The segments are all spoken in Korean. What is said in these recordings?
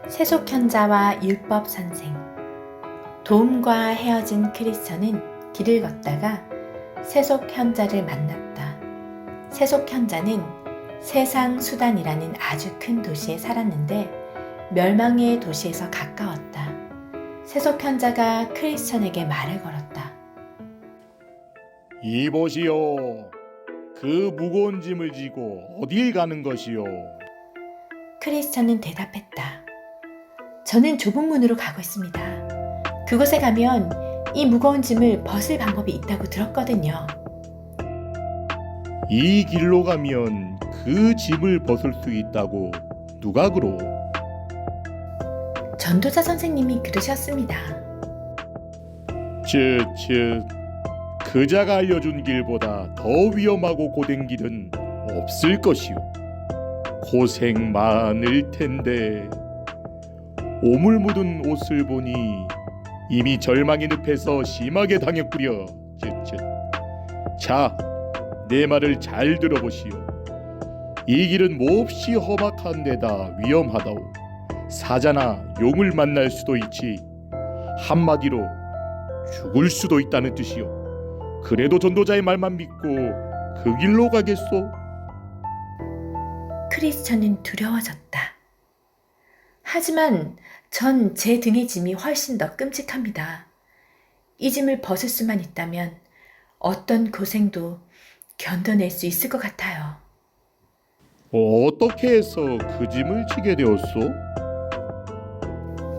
세속현자와 율법 선생. 도움과 헤어진 크리스천은 길을 걷다가 세속현자를 만났다. 세속현자는 세상 수단이라는 아주 큰 도시에 살았는데 멸망의 도시에서 가까웠다. 세속현자가 크리스천에게 말을 걸었다. 이보시오. 그 무거운 짐을 지고 어딜 가는 것이오? 크리스천은 대답했다. 저는 좁은 문으로 가고 있습니다. 그곳에 가면 이 무거운 짐을 벗을 방법이 있다고 들었거든요. 이 길로 가면 그 짐을 벗을 수 있다고 누가 그러? 전도자 선생님이 그러셨습니다. 그자가 알려준 길보다 더 위험하고 고된 길은 없을 것이오. 고생 많을 텐데. 오물 묻은 옷을 보니 이미 절망의 늪에서 심하게 당했구려. 자, 내 말을 잘 들어보시오. 이 길은 몹시 험악한 데다 위험하다오. 사자나 용을 만날 수도 있지. 한마디로 죽을 수도 있다는 뜻이오. 그래도 전도자의 말만 믿고 그 길로 가겠소? 크리스천은 두려워졌다. 하지만 전 제 등의 짐이 훨씬 더 끔찍합니다. 이 짐을 벗을 수만 있다면 어떤 고생도 견뎌낼 수 있을 것 같아요. 어떻게 해서 그 짐을 지게 되었소?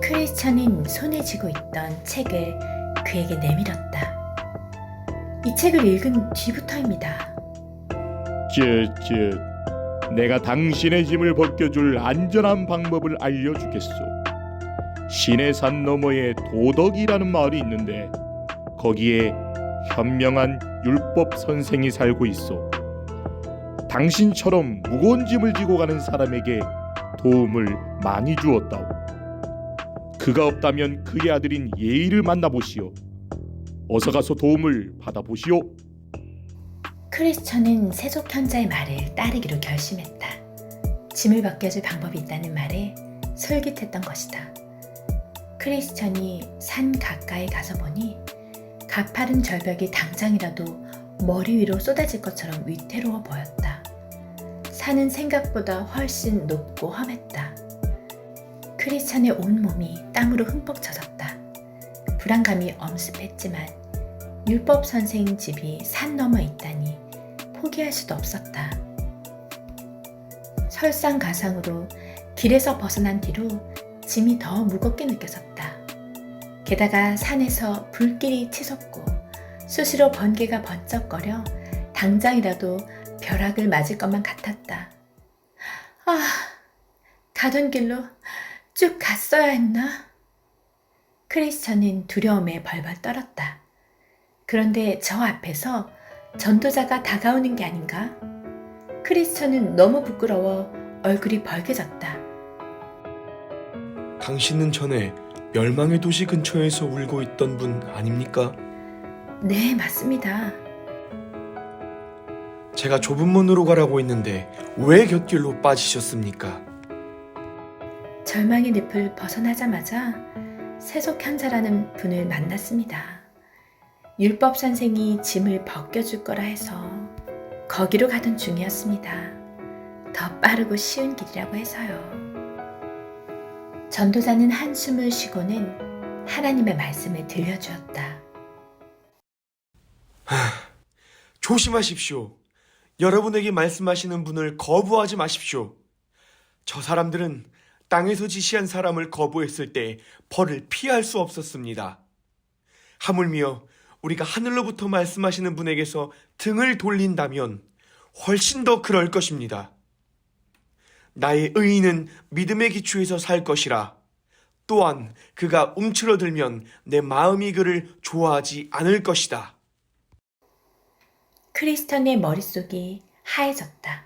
크리스천은 손에 쥐고 있던 책을 그에게 내밀었다. 이 책을 읽은 뒤부터입니다. 내가 당신의 짐을 벗겨줄 안전한 방법을 알려주겠소. 신의 산 너머에 도덕이라는 마을이 있는데 거기에 현명한 율법 선생이 살고 있어. 당신처럼 무거운 짐을 지고 가는 사람에게 도움을 많이 주었다오. 그가 없다면 그의 아들인 예의를 만나보시오. 어서 가서 도움을 받아보시오. 크리스천은 세속현자의 말을 따르기로 결심했다. 짐을 벗겨줄 방법이 있다는 말에 솔깃했던 것이다. 크리스천이 산 가까이 가서 보니 가파른 절벽이 당장이라도 머리 위로 쏟아질 것처럼 위태로워 보였다. 산은 생각보다 훨씬 높고 험했다. 크리스천의 온몸이 땀으로 흠뻑 젖었다. 불안감이 엄습했지만 율법 선생 집이 산 너머 있다니 포기할 수도 없었다. 설상가상으로 길에서 벗어난 뒤로 짐이 더 무겁게 느껴졌다. 게다가 산에서 불길이 치솟고 수시로 번개가 번쩍거려 당장이라도 벼락을 맞을 것만 같았다. 가던 길로 쭉 갔어야 했나? 크리스천은 두려움에 벌벌 떨었다. 그런데 저 앞에서 전도자가 다가오는 게 아닌가? 크리스천은 너무 부끄러워 얼굴이 벌개졌다. 당신은 전에 멸망의 도시 근처에서 울고 있던 분 아닙니까? 네, 맞습니다. 제가 좁은 문으로 가라고 했는데 왜 곁길로 빠지셨습니까? 절망의 늪을 벗어나자마자 세속현자라는 분을 만났습니다. 율법 선생이 짐을 벗겨줄 거라 해서 거기로 가던 중이었습니다. 더 빠르고 쉬운 길이라고 해서요. 전도자는 한숨을 쉬고는 하나님의 말씀을 들려주었다. 조심하십시오. 여러분에게 말씀하시는 분을 거부하지 마십시오. 저 사람들은 땅에서 지시한 사람을 거부했을 때 벌을 피할 수 없었습니다. 하물며 우리가 하늘로부터 말씀하시는 분에게서 등을 돌린다면 훨씬 더 그럴 것입니다. 나의 의인은 믿음의 기초에서 살 것이라. 또한 그가 움츠러들면 내 마음이 그를 좋아하지 않을 것이다. 크리스천의 머릿속이 하얘졌다.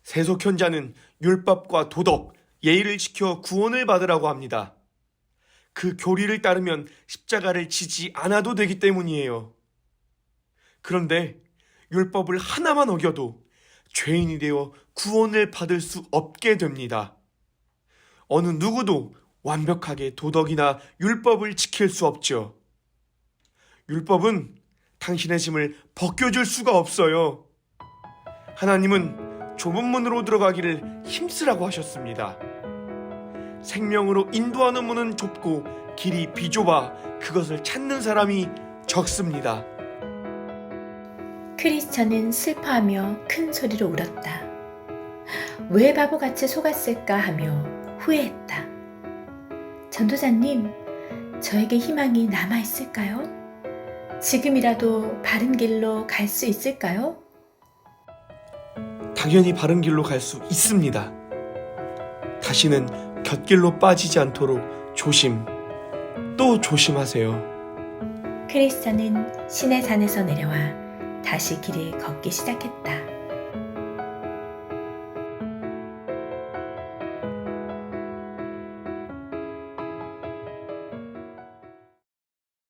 세속현자는 율법과 도덕, 예의를 지켜 구원을 받으라고 합니다. 그 교리를 따르면 십자가를 지지 않아도 되기 때문이에요. 그런데 율법을 하나만 어겨도 죄인이 되어 구원을 받을 수 없게 됩니다. 어느 누구도 완벽하게 도덕이나 율법을 지킬 수 없죠. 율법은 당신의 짐을 벗겨줄 수가 없어요. 하나님은 좁은 문으로 들어가기를 힘쓰라고 하셨습니다. 생명으로 인도하는 문은 좁고 길이 비좁아 그것을 찾는 사람이 적습니다. 크리스천은 슬퍼하며 큰 소리로 울었다. 왜 바보같이 속았을까 하며 후회했다. 전도사님, 저에게 희망이 남아있을까요? 지금이라도 바른 길로 갈 수 있을까요? 당연히 바른 길로 갈 수 있습니다. 다시는 곁길로 빠지지 않도록 조심, 또 조심하세요. 크리스천은 시내산에서 내려와 다시 길을 걷기 시작했다.